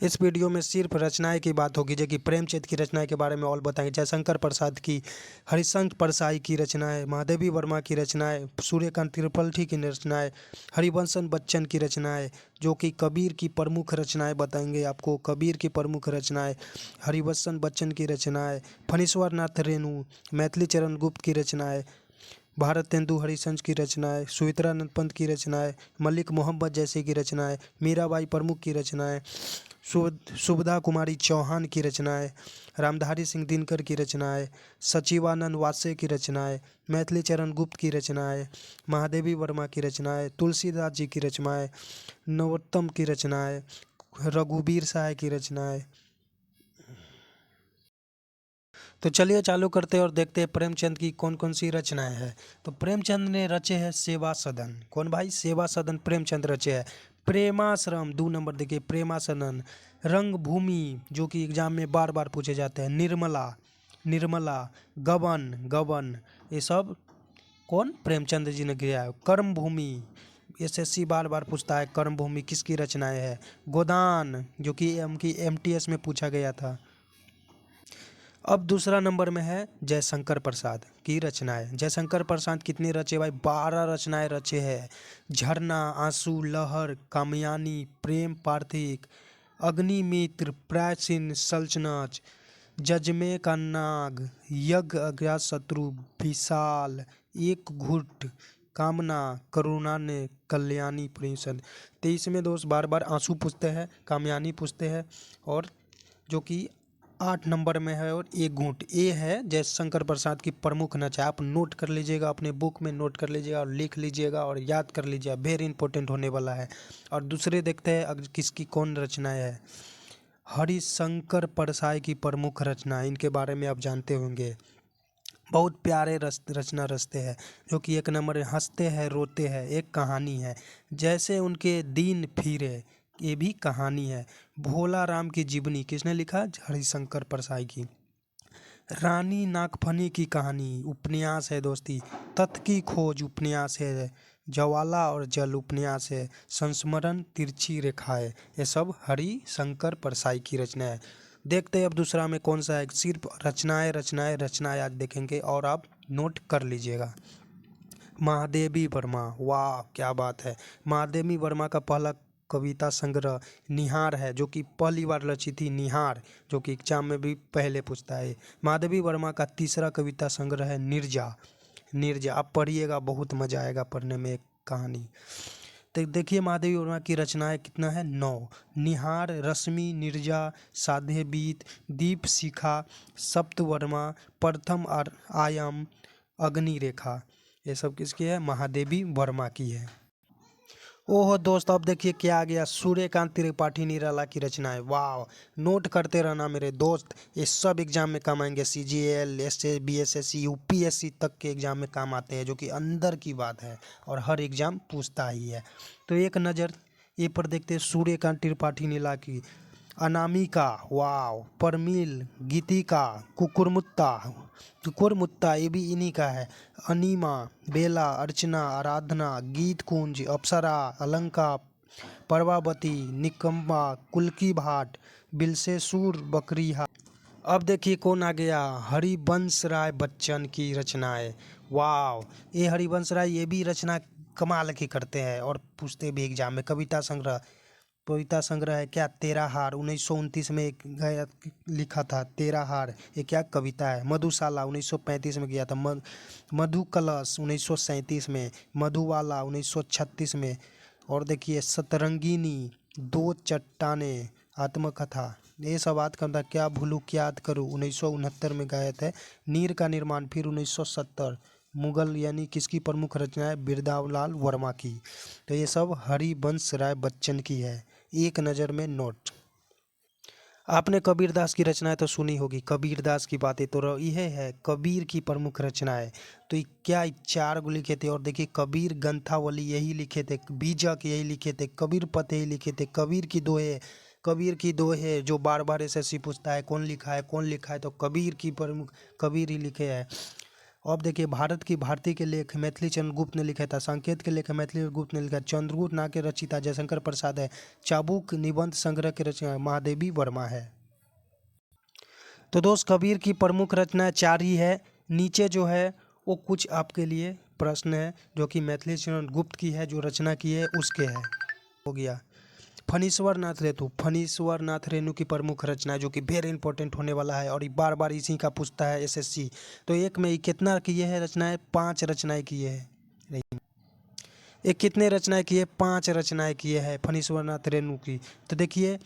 इस वीडियो में सिर्फ रचनाएं की बात होगी, जो कि प्रेमचंद की रचनाएं के बारे में और बताएंगे। जयशंकर प्रसाद की, हरिशंकर परसाई की रचनाएं, महादेवी वर्मा की रचनाएं, सूर्यकांत त्रिपाठी की रचनाएं, हरिवंश बच्चन की रचनाएं, जो कि कबीर की प्रमुख रचनाएं बताएंगे आपको। कबीर की प्रमुख रचनाएं, हरिवंश बच्चन की रचनाएं, फणीश्वर नाथ रेणु, मैथिली चरण गुप्त की रचनाएं, भारतेंदु हरिवंश की रचनाएं, सुमित्रानंद पंत की रचनाएं, मलिक मोहम्मद जैसे की रचनाएं, मीराबाई प्रमुख की रचनाएं, सुबधा कुमारी चौहान की रचनाएं, रामधारी सिंह दिनकर की रचनाएं, सचिवानंद वासे की रचनाएं, मैथिली चरण गुप्त की रचनाएं, महादेवी वर्मा की रचनाएं, तुलसीदास जी की रचनाएं, नरोत्तम की रचनाएं, रघुवीर साय की रचनाएं। तो चलिए चालू करते हैं और देखते हैं प्रेमचंद की कौन कौन सी रचनाएं हैं। तो प्रेमचंद ने रचे हैं सेवा सदन। कौन भाई? सेवा सदन प्रेमचंद रचे हैं। प्रेमाश्रम 2 नंबर देखिए, प्रेमासनन। रंगभूमि, जो कि एग्जाम में बार बार पूछे जाते हैं। निर्मला, निर्मला, गबन, गबन, ये सब कौन? प्रेमचंद जी ने किया है। कर्मभूमि, एसएससी बार बार पूछता है कर्मभूमि किसकी रचनाएं है। गोदान, जो कि एमटीएस में पूछा गया था। अब दूसरा नंबर में है जयशंकर प्रसाद की रचनाएं। जयशंकर प्रसाद कितनी रचे भाई? 12 रचनाएं रचे हैं। झरना, आंसू, लहर, कामयानी, प्रेम पार्थिक, अग्निमित्र, प्राचीन, सल्चनच, जजमे का नाग, यज्ञ, अज्ञातशत्रु, विशाल, एक घुट, कामना, करुणा ने, कल्याणी, परिषद। तो इसमें दोस्त बार बार आंसू पूछते हैं, कामयानी पूछते हैं, और जो कि 8 नंबर में है, और एक घूंट। ए है जयशंकर प्रसाद की प्रमुख रचना। आप नोट कर लीजिएगा, अपने बुक में नोट कर लीजिएगा और लिख लीजिएगा और याद कर लीजिएगा, वेरी इंपॉर्टेंट होने वाला है। और दूसरे देखते हैं किसकी कौन रचनाएं है। हरिशंकर परसाई की प्रमुख रचना, इनके बारे में आप जानते होंगे। बहुत प्यारे रचना रचते हैं, जो कि 1 नंबर है हंसते हैं रोते हैं, एक कहानी है। जैसे उनके दिन फिरे, ये भी कहानी है। भोला राम की जीवनी, किसने लिखा? हरिशंकर परसाई की। रानी नागफनी की कहानी, उपन्यास है दोस्ती। तथ्य की खोज, उपन्यास है। ज्वाला और जल, उपन्यास है। संस्मरण, तिरछी रेखाएं, ये सब हरिशंकर परसाई की रचना है। देखते हैं अब दूसरा में कौन सा है। सिर्फ रचनाएं रचनाएं रचनाएं आज देखेंगे और आप नोट कर लीजिएगा। महादेवी वर्मा, वाह क्या बात है। महादेवी वर्मा का पहला कविता संग्रह निहार है, जो कि पहली बार रची थी। निहार, जो कि एग्जाम में भी पहले पूछता है। महादेवी वर्मा का तीसरा कविता संग्रह है निर्जा। निर्जा आप पढ़िएगा, बहुत मजा आएगा पढ़ने में एक कहानी। तो देखिए महादेवी वर्मा की रचनाएं कितना है? 9। निहार, रश्मि, निर्जा, साधे बीत, दीप शिखा, सप्तवर्मा, प्रथम आयाम, अग्नि रेखा, ये सब किसकी है? महादेवी वर्मा की है। ओहो दोस्त, अब देखिए क्या आ गया। सूर्यकांत त्रिपाठी निराला की रचनाएं। वाह, नोट करते रहना मेरे दोस्त, ये सब एग्जाम में काम आएंगे। सीजीएल, एसए, बीएसएससी, यूपीएससी तक के एग्जाम में काम आते हैं, जो कि अंदर की बात है और हर एग्जाम पूछता ही है। तो एक नज़र ये पर देखते हैं सूर्यकांत त्रिपाठी निराला की। अनामिका, वाव, परमिल, गीतिका, कुकुरमुत्ता, कुकुरमुत्ता ये भी इन्हीं का है। अनीमा, बेला, अर्चना, आराधना, गीत कुंज, अप्सरा, अलंका, परवावती, निकम्बा, कुल्की भाट, बिलसेसुर, बकरीहा। अब देखिए कौन आ गया। हरिवंश राय बच्चन की रचनाएं। वाव, ये हरिवंश राय ये भी रचना कमाल की करते हैं और पूछते भी एग्जाम में। कविता संग्रह है क्या? तेरा हार, 1929 में एक गया लिखा था। तेरा हार ये क्या कविता है। मधुशाला 1935 में किया था। मधु कलश 1937 में। मधुवाला 1936 में। और देखिए सतरंगिनी, दो चट्टाने, आत्मकथा, ये सब याद करता। क्या भूलूं क्या याद करूं 1969 में गाए थे। नीर का निर्माण फिर 1970। मुगल यानी किसकी प्रमुख रचना है? बिरदावलाल वर्मा की। तो ये सब हरिवंश राय बच्चन की है। एक नज़र में नोट। आपने कबीरदास की रचनाएं तो सुनी होगी। कबीरदास की बातें तो यह है कबीर की प्रमुख रचनाएं। तो ये क्या 4 गो लिखे थे। और देखिए कबीर ग्रंथावली यही लिखे थे, बीजक यही लिखे थे, कबीर पथ यही लिखे थे, कबीर की दोहे जो बार बार एसएससी पूछता है कौन लिखा है कौन लिखा है, तो कबीर की प्रमुख कबीर ही लिखे हैं। अब देखिए भारत की भारती के लेख मैथिली चरण गुप्त ने लिखा था। संकेत के लेख मैथिली गुप्त ने लिखा। चंद्रगुप्त नाग के रचिता जयशंकर प्रसाद है। चाबुक निबंध संग्रह के रचना महादेवी वर्मा है। तो दोस्त कबीर की प्रमुख रचनाएं 4 ही है। नीचे जो है वो कुछ आपके लिए प्रश्न है जो कि मैथिली चरण गुप्त की है, जो रचना की है उसके है। हो गया फणीश्वर नाथ रेणु। फणीश्वर नाथ रेणु की प्रमुख रचना है जो कि वेरी इंपॉर्टेंट होने वाला है और बार बार इसी का पूछता है एसएससी। तो एक में कितना किए हैं रचनाएं? 5 रचनाएं किए हैं। एक कितने रचनाएं किए? 5 रचनाएं किए हैं फणीश्वर नाथ रेणु की। तो देखिए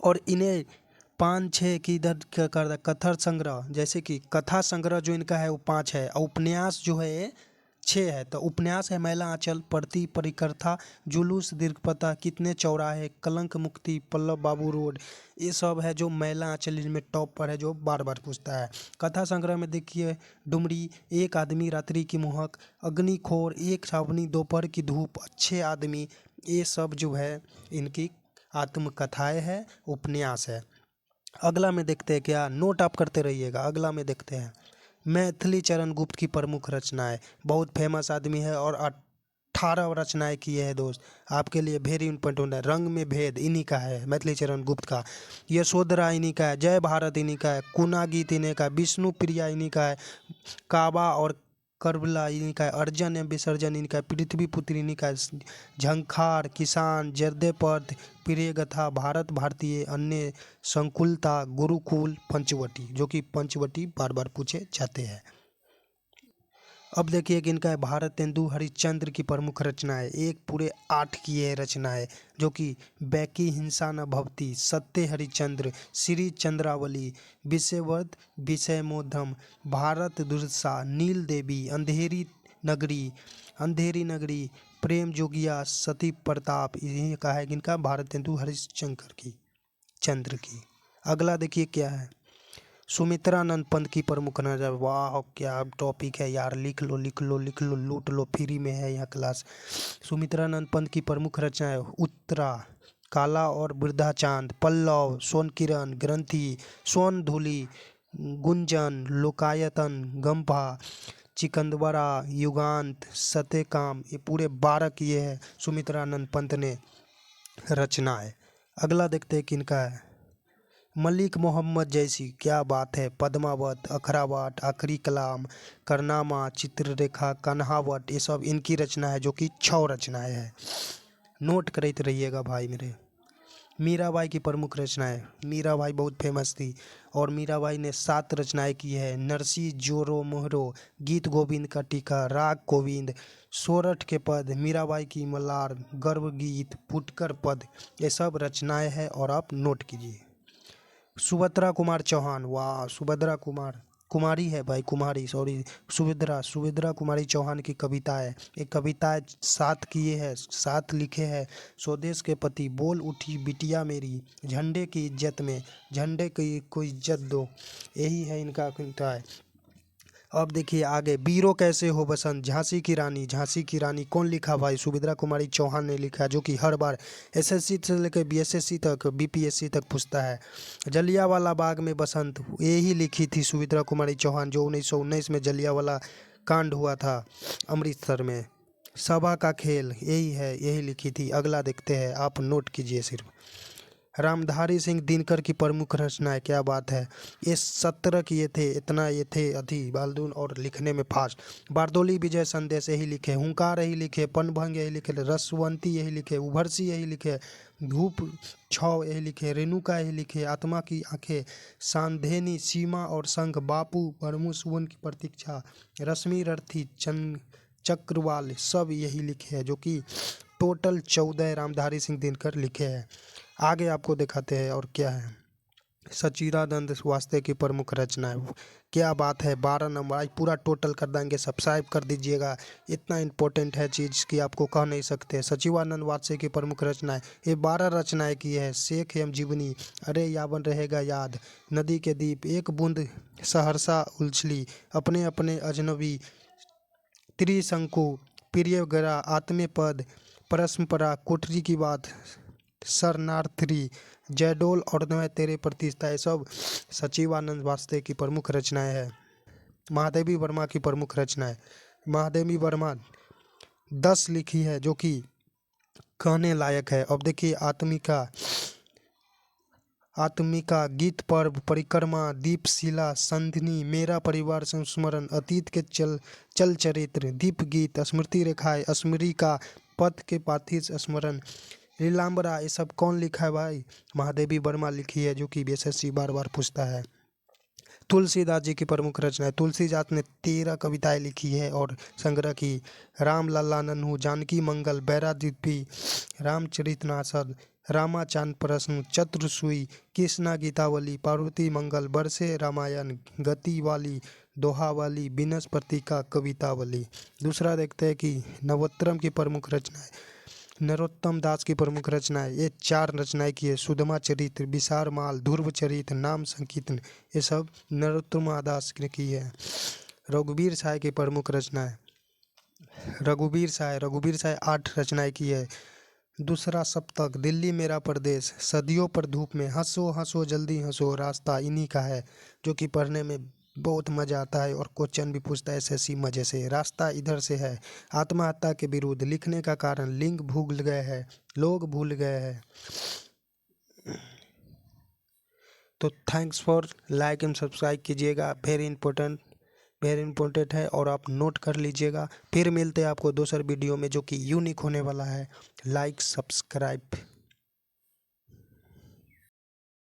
और इन्हें 5-6 की इधर कर दिया। कथा संग्रह, जैसे कि कथा संग्रह जो इनका है वो 5 है और उपन्यास जो है 6 है। तो उपन्यास है मैला आंचल, प्रति परिकर्था, जुलूस, दीर्घपता, कितने चौराहे, कलंक मुक्ति, पल्लव बाबू रोड, ये सब है जो मैला आंचल इनमें टॉप पर है, जो बार बार पूछता है। कथा संग्रह में देखिए डुमरी, एक आदमी, रात्रि की मोहक, अग्निखोर, एक छावनी, दोपहर की धूप, अच्छे आदमी, ये सब जो है इनकी आत्मकथाएं है, उपन्यास है। अगला में देखते हैं, क्या नोट आप करते रहिएगा। अगला में देखते हैं मैथिली चरण गुप्त की प्रमुख रचनाएं। बहुत फेमस आदमी है और 18 रचनाएं किए हैं दोस्त, आपके लिए वेरी इंपॉर्टेंट है। रंग में भेद इन्हीं का है, मैथिली चरण गुप्त का। यशोधरा इन्हीं का है। जय भारत इन्हीं का है। कुना गीत इन्हीं का है। विष्णु प्रिया इन्हीं का है। काबा और करबला इन्हीं का है। अर्जन एवं विसर्जन इन्हीं का है। पृथ्वी पुत्र इन्हीं का है। झंखार, किसान, जर्देपद, प्रियगथा, भारत भारतीय, अन्य, संकुलता, गुरुकुल, पंचवटी, जो कि पंचवटी बार बार पूछे जाते हैं। अब देखिए कि इनका है भारतेंदु हरिश्चंद्र की प्रमुख रचनाएं। एक पूरे 8 की है रचनाएं जो कि बैकी हिंसा न भवती, सत्य हरिश्चंद्र, श्री चंद्रावली, विषयवर्ध, विषयमोधम, भारत दुर्दशा, नील देवी, अंधेरी नगरी, प्रेम जोगिया, सती प्रताप, यही का है इनका भारतेंदु हरिश्चंद्र की चंद्र की। अगला देखिए क्या है सुमित्रानंद पंत की प्रमुख नजर। वाह क्या टॉपिक है यार, लिख लो लिख लो लिख लो, लूट लो, फ्री में है यह क्लास। सुमित्रानंद पंत की प्रमुख रचनाएं उत्तरा, काला और वृद्धा चांद, पल्लव, सोन किरण, ग्रंथि, सोन धूलि, गुंजन, लोकायतन, गंभा, चिकंदवरा, युगांत, सत्यकाम, ये पूरे 12 किए हैं सुमित्रानंद पंत ने रचनाएं। अगला देखते हैं किनका है मलिक मोहम्मद जैसी। क्या बात है, पद्मावत, अखरावट, आखिरी कलाम, करनामा, चित्ररेखा, कन्हावट, ये सब इनकी रचना है जो कि 6 रचनाएं हैं। नोट करते रहिएगा भाई मेरे। मीराबाई की प्रमुख रचनाएं। मीराबाई बहुत फेमस थी और मीराबाई ने 7 रचनाएं की है। नरसी, जोरो मोहरो, गीत गोविंद का टीका, राग गोविंद, सोरठ के पद, मीराबाई की मल्लार, गर्व गीत, फुटकर पद, ये सब रचनाएं हैं और आप नोट कीजिए। सुभद्रा कुमार चौहान, वाह सुभद्रा कुमारी है भाई, कुमारी सॉरी, सुभद्रा कुमारी चौहान की कविता है। एक कविताएं 7 किए हैं, 7 लिखे हैं। स्वदेश के पति, बोल उठी बिटिया मेरी, झंडे की इज्जत में, झंडे की को इज्जत दो, यही है इनका कविता है। अब देखिए आगे, वीरो कैसे हो बसंत, झांसी की रानी। झांसी की रानी कौन लिखा भाई? सुभद्रा कुमारी चौहान ने लिखा, जो कि हर बार एसएससी से लेकर बीएसएससी तक, बीपीएससी तक पूछता है। जलियांवाला बाग में बसंत, यही लिखी थी सुभद्रा कुमारी चौहान, जो 1919 में जलियांवाला कांड हुआ था अमृतसर में। सभा का खेल, यही है, यही लिखी थी। अगला देखते हैं, आप नोट कीजिए सिर्फ। रामधारी सिंह दिनकर की प्रमुख रचनाएं। क्या बात है, ये 17 किए थे, इतना ये थे अति बालदून और लिखने में फास्ट। बारदोली विजय संदेश यही लिखे, हुंकार यही लिखे, पनभंग यही लिखे, रसवंती यही लिखे, उभरसी यही लिखे, धूप छाव यही लिखे, रेणुका यही लिखे, आत्मा की आंखें, सांधेनी, सीमा और संघ, बापू, बरमू सुवन की प्रतीक्षा, रश्मि रर्थी, चक्रवाल, सब यही लिखे हैं, जो कि टोटल 14 रामधारी सिंह दिनकर लिखे हैं। आगे आपको दिखाते हैं और क्या है सच्चिदानंद वास्ते की प्रमुख रचनाएं। क्या बात है, 12 नंबर आज पूरा टोटल कर देंगे। सब्सक्राइब कर दीजिएगा, इतना इंपॉर्टेंट है चीज़ कि आपको कह नहीं सकते। सच्चिदानंद वास्ते की प्रमुख रचनाएं, ये 12 रचनाएं की है। शेख एम जीवनी, अरे यावन रहेगा याद, नदी के दीप, एक बूंद सहरसा उछली, अपने अपने अजनबी, त्रिशंकु, प्रियगरा, आत्मपद, परस्परा, कोठरी की बात, शरणार्थी, जयडोल और मैं तेरे प्रतिष्ठा, ये सब सच्चिदानंद वास्ते की प्रमुख रचनाएं हैं। महादेवी वर्मा की प्रमुख रचनाएं। महादेवी वर्मा 10 लिखी है जो कि कहने लायक है। अब देखिए आत्मिका, गीत पर्व, परिक्रमा, दीपशिला, संधिनी, मेरा परिवार संस्मरण, अतीत के चल चरित्र, दीप गीत, स्मृति रेखाएं, स्मृतिका, पथ के पाथिर स्मरण, लीलांबरा, ये सब कौन लिखा है भाई? महादेवी वर्मा लिखी है, जो कि एसएससी बार बार पूछता है। तुलसीदास जी की प्रमुख रचना है। तुलसीदास ने 13 कविताएं लिखी है और संग्रह की। राम लल्ला नन्हु, जानकी मंगल, बैरादीपी, रामचरितनासद, रामाचान प्रश्न, चतुरसुई, कृष्णा गीतावली, पार्वती मंगल, बरसे रामायण, गति वाली, दोहावली, विनस्पति का कवितावली। दूसरा देखते हैं कि नवोत्तम की प्रमुख रचना है। नरोत्तम दास की प्रमुख रचनाएं, ये 4 रचनाएं की है। सुधमा चरित्र, विसार माल, ध्रुव चरित्र, नाम संकीर्तन, ये सब नरोत्तम दास ने की है। रघुवीर साय की प्रमुख रचनाएं। रघुवीर साय 8 रचनाएं की है। दूसरा सप्तक, दिल्ली मेरा प्रदेश, सदियों पर धूप में, हंसो हंसो जल्दी हंसो, रास्ता इन्हीं का है, जो कि पढ़ने में बहुत मज़ा आता है और क्वेश्चन भी पूछता है एसएससी मज़े से। रास्ता इधर से है, आत्महत्या के विरुद्ध, लिखने का कारण, लिंग भूल गए हैं, लोग भूल गए हैं। तो thanks for like and subscribe कीजिएगा, वेरी इंपॉर्टेंट है और आप नोट कर लीजिएगा। फिर मिलते हैं आपको दूसरे वीडियो में जो कि यूनिक होने वाला है। Like subscribe.